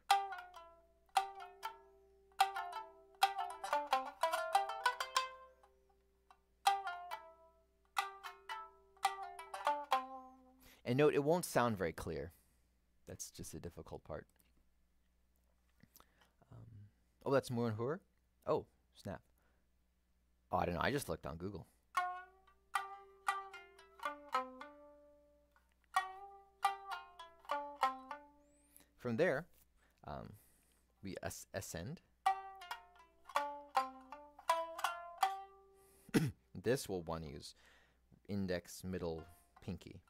S1: And note, it won't sound very clear. That's just the difficult part. Oh, that's Murenhur? Oh, snap. Oh, I don't know. I just looked on Google. From there, we ascend. This will want to use index, middle, pinky.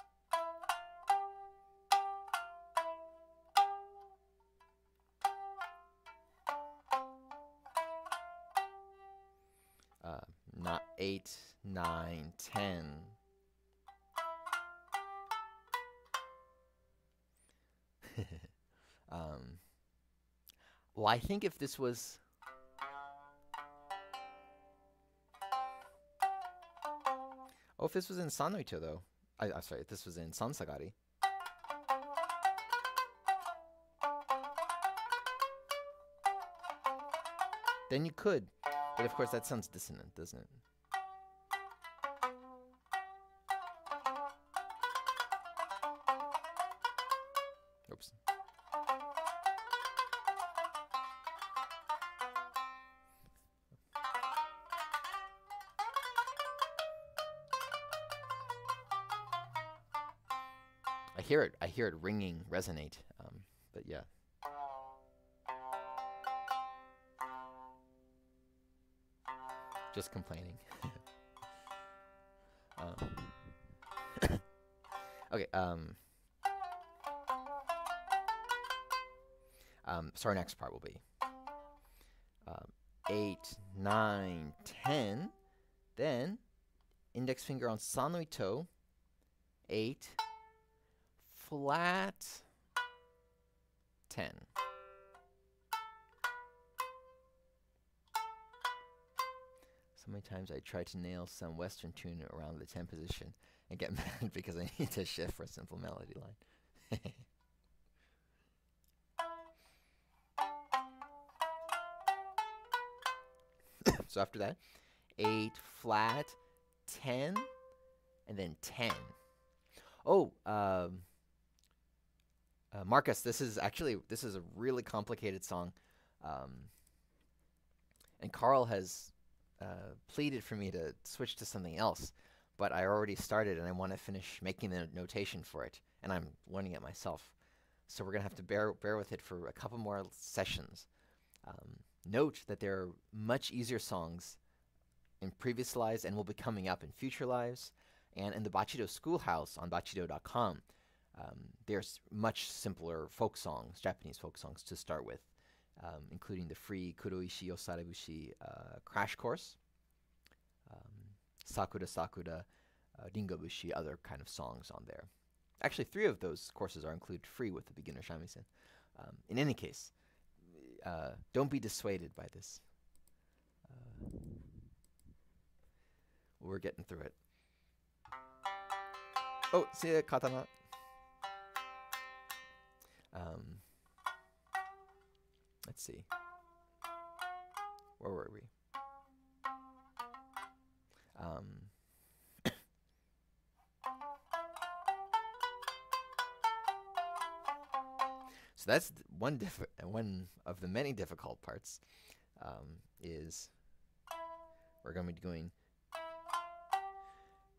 S1: Not 8, 9, 10. Well, I think if this was... Oh, if this was in Sanoito, though. I'm sorry, if this was in Sansagari. Then you could. But of course, that sounds dissonant, doesn't it? Oops. I hear it ringing, resonate, but yeah. Just complaining. Okay, so our next part will be 8, 9, 10, then index finger on Sanoito, 8, flat, 10. So many times I try to nail some Western tune around the 10 position and get mad because I need to shift for a simple melody line. So after that, 8, flat, 10, and then 10. Oh, Marcus, this is a really complicated song. And Carl has pleaded for me to switch to something else, but I already started and I want to finish making the notation for it, and I'm learning it myself. So we're going to have to bear with it for a couple more sessions. Note that there are much easier songs in previous lives and will be coming up in future lives. And in the Bachido Schoolhouse on bachido.com, there's much simpler folk songs, Japanese folk songs to start with, including the free Kuroishi Osarabushi crash course, Sakura Sakura, Ringobushi, other kind of songs on there. Actually, 3 of those courses are included free with the beginner shamisen. In any case, don't be dissuaded by this. We're getting through it. Oh, see the katana. Let's see. Where were we? So that's one of the many difficult parts. Is we're going to be doing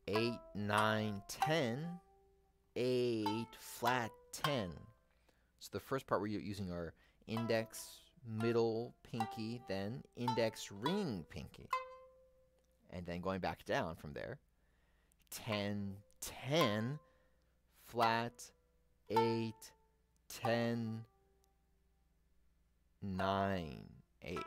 S1: 8, 9, 10, 8, flat 10. So the first part we're using our index, middle, pinky, then index, ring, pinky. And then going back down from there. 10, 10, flat, 8, 10, 9, 8.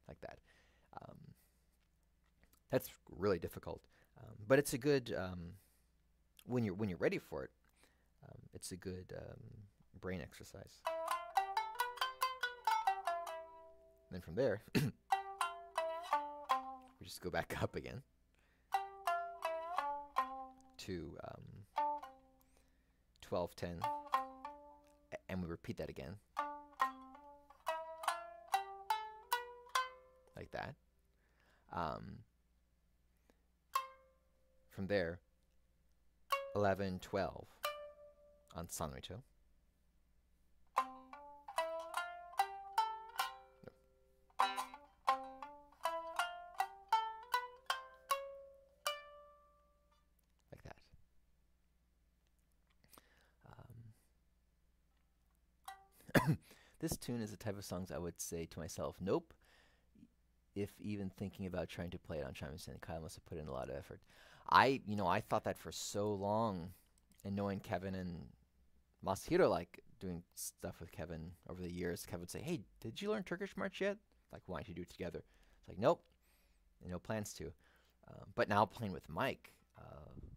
S1: Like that. That's really difficult, but it's a good when you're ready for it. It's a good brain exercise. Then from there, we just go back up again to 12, 10, and we repeat that again, like that. From there, 11, 12 on Sanrito. Like that. This tune is the type of songs I would say to myself, nope. If even thinking about trying to play it on Shamisen, Kyle must have put in a lot of effort. I thought that for so long, and knowing Kevin and Masahiro, like doing stuff with Kevin over the years, Kevin would say, "Hey, did you learn Turkish March yet? Like, why don't you do it together?" It's like, nope, no plans to. But now playing with Mike,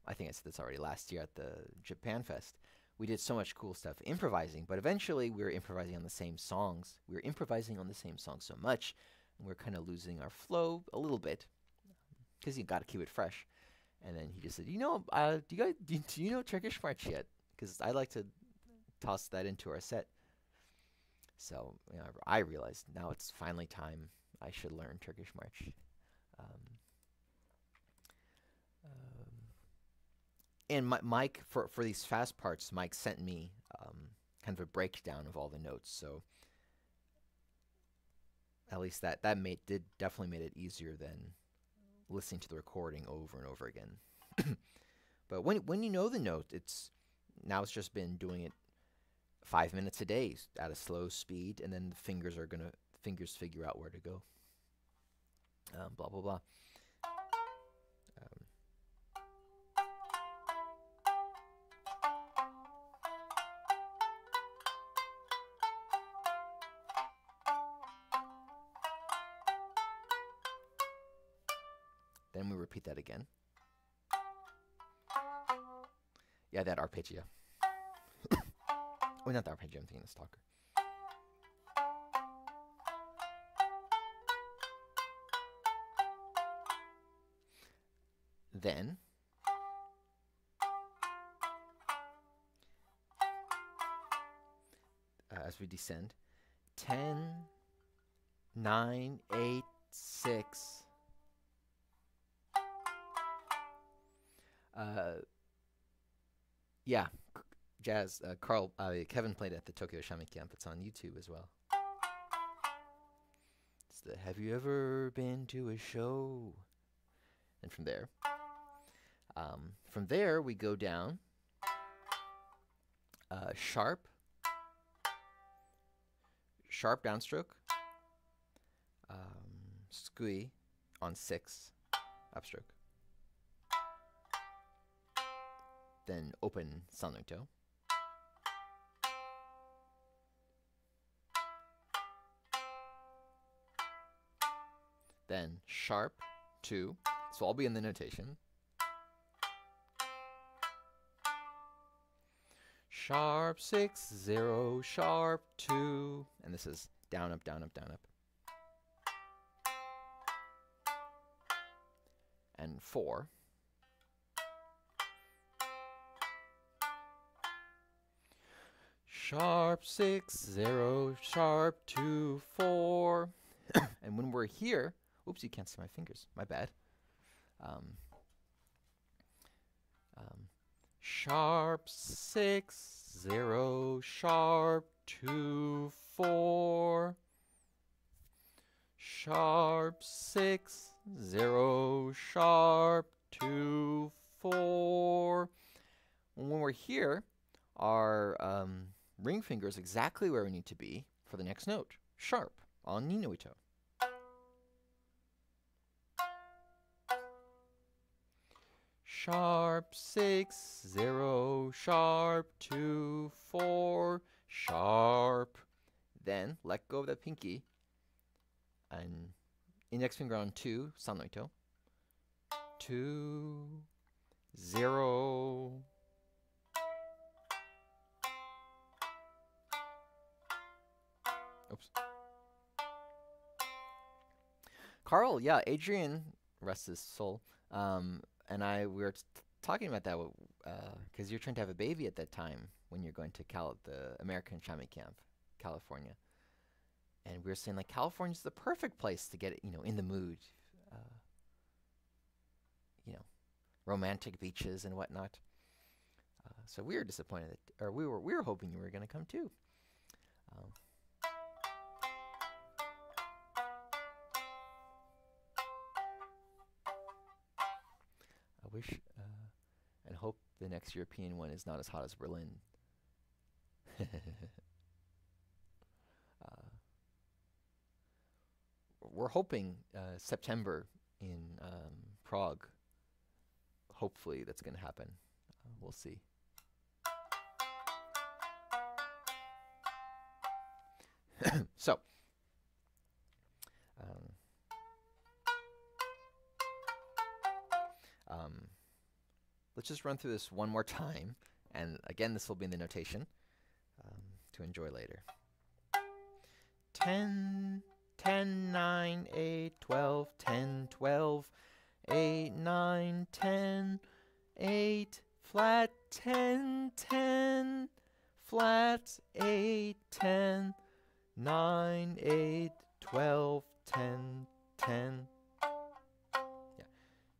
S1: I think I said this already last year at the Japan Fest. We did so much cool stuff improvising, but eventually we were improvising on the same songs. We were improvising on the same songs so much, and we're kind of losing our flow a little bit because you got to keep it fresh. And then he just said, do you know Turkish March yet? Because I like to toss that into our set. So I realized now it's finally time I should learn Turkish March. And Mike, for these fast parts, Mike sent me kind of a breakdown of all the notes. So at least that did definitely made it easier than listening to the recording over and over again. But when you know the note, it's just been doing it 5 minutes a day at a slow speed, and then the fingers figure out where to go. Blah blah blah. Then we repeat that again. Yeah, that arpeggio. Oh, not the arpeggio, I'm thinking the stalker. Then, as we descend, 10, 9, 8, 6. Yeah, jazz. Kevin played at the Tokyo Shaman Camp. It's on YouTube as well. It's the "Have you ever been to a show?" And from there we go down. Sharp downstroke. Squee on 6 upstroke. Then open Sanrito. Then sharp 2. So I'll be in the notation. Sharp 6, 0, sharp 2. And this is down, up, down, up, down, up. And 4. Sharp 6, 0, sharp 2, 4. And when we're here, oops, you can't see my fingers. My bad. Sharp 6, 0, sharp 2, 4. Sharp 6, 0, sharp 2, 4. When we're here, our ring finger is exactly where we need to be for the next note, sharp, on ni no ito. Sharp 6, 0, sharp 2, 4, sharp. Then let go of the pinky and index finger on 2, san no ito. 2, 0. Oops. Carl, yeah, Adrian, rest his soul, and we were talking about that because you're trying to have a baby at that time when you're going to the American Shammy Camp, California. And we were saying, like, California's the perfect place to get, in the mood. Romantic beaches and whatnot. So we were disappointed or we were hoping you were going to come too. I wish and hope the next European one is not as hot as Berlin. We're hoping September in Prague. Hopefully that's going to happen. We'll see. So, let's just run through this one more time. And again, this will be in the notation to enjoy later. 10, 10, 9, 8, 12, 10, 12, 8, 9, 10, 8, flat 10, 10, flat 8, 10, 9, 8, 12, 10, 10. Yeah.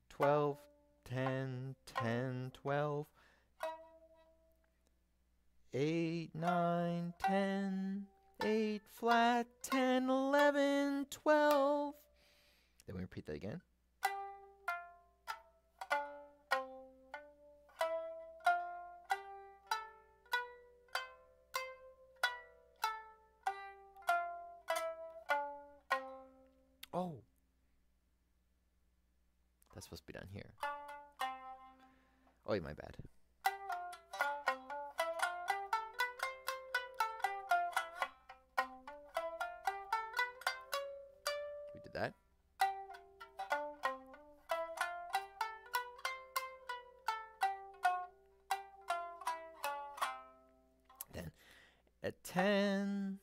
S1: 12, 10, 10, 12. 8, 9, 10, 8, flat 10, 11, 12. Then we repeat that again. Oh, that's supposed to be down here. Oh, my bad. We did that. Then at 10,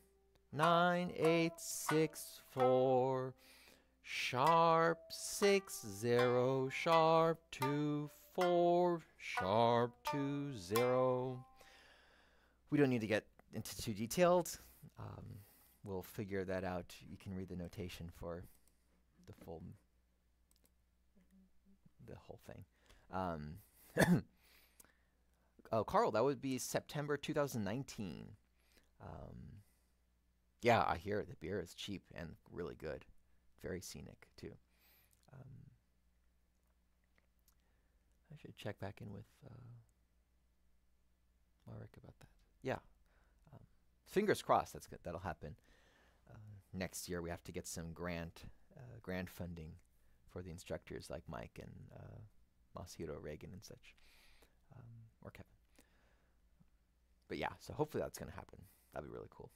S1: 9, 8, 6, 4, sharp 6, 0, sharp 2, 4, sharp 2, 0. We don't need to get into too detailed. We'll figure that out. You can read the notation for the whole thing. Oh, Carl, that would be September 2019. Yeah, I hear the beer is cheap and really good. Very scenic, too. I should check back in with Marek about that. Yeah. Fingers crossed that'll happen. Next year we have to get some grant funding for the instructors like Mike and Masahiro Reagan and such, or Kevin. But yeah, so hopefully that's going to happen. That'd be really cool.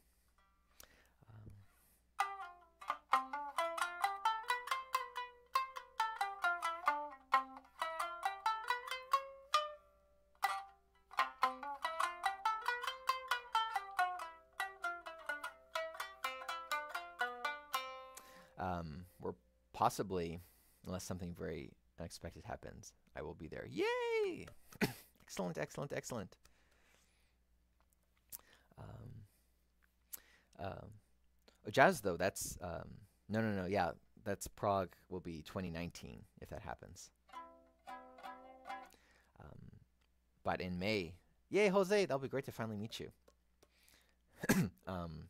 S1: We're possibly, unless something very unexpected happens, I will be there. Yay! Excellent, excellent, excellent. Jazz, though, that's No, no, no. Yeah, that's Prague will be 2019 if that happens. Um, but in May, yay, Jose! That'll be great to finally meet you. um,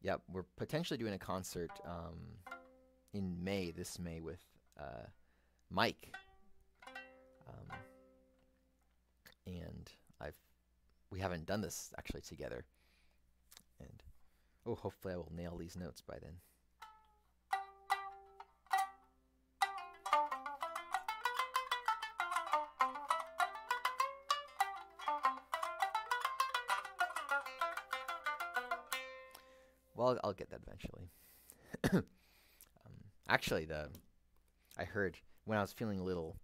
S1: yeah, we're potentially doing a concert in May, this May, with Mike. Um, and we haven't done this actually together. And oh, hopefully I will nail these notes by then. Well, I'll get that eventually. Actually, I heard when I was feeling a little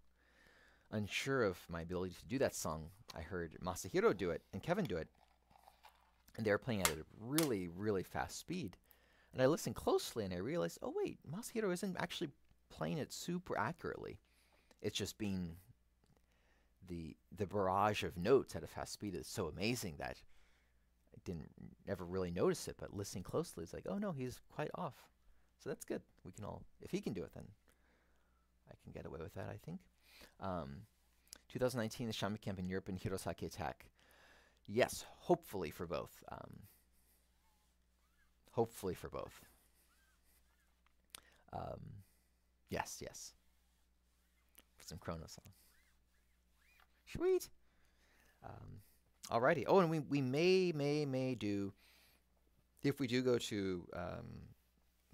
S1: unsure of my ability to do that song, I heard Masahiro do it and Kevin do it, and they were playing at a really, really fast speed. And I listened closely, and I realized, oh wait, Masahiro isn't actually playing it super accurately. It's just being the barrage of notes at a fast speed is so amazing that I didn't never really notice it. But listening closely, it's like, oh no, he's quite off. So that's good. We can all, if he can do it, then I can get away with that, I think. 2019, the Shami Camp in Europe and Hirosaki attack. Yes, hopefully for both. Hopefully for both. Yes, yes. For some Chrono song. Sweet. Alrighty. Oh, and we may do, if we do go to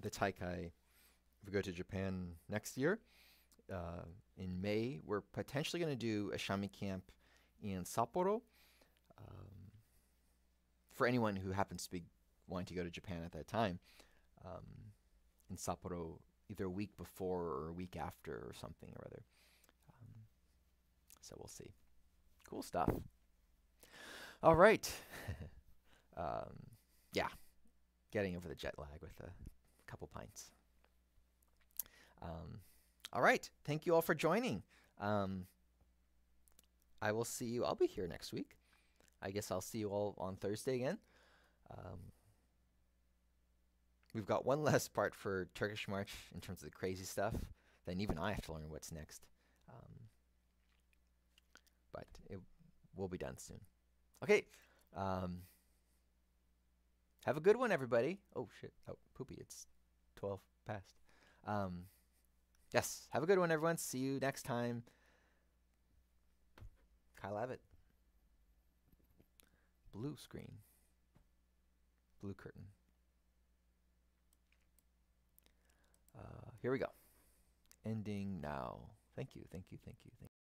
S1: the Taikai, if we go to Japan next year, in May, we're potentially going to do a Shami camp in Sapporo. For anyone who happens to be wanting to go to Japan at that time, in Sapporo, either a week before or a week after or something or other. So we'll see. Cool stuff. All right. Yeah, getting over the jet lag with a couple pints. All right. Thank you all for joining. I will see you. I'll be here next week. I guess I'll see you all on Thursday again. We've got one less part for Turkish March in terms of the crazy stuff. Then even I have to learn what's next. But it will be done soon. Okay. Have a good one, everybody. Oh, shit. Oh, poopy. It's 12 past. Yes. Have a good one, everyone. See you next time. Kyle Abbott. Blue screen. Blue curtain. Here we go. Ending now. Thank you, thank you, thank you, thank you.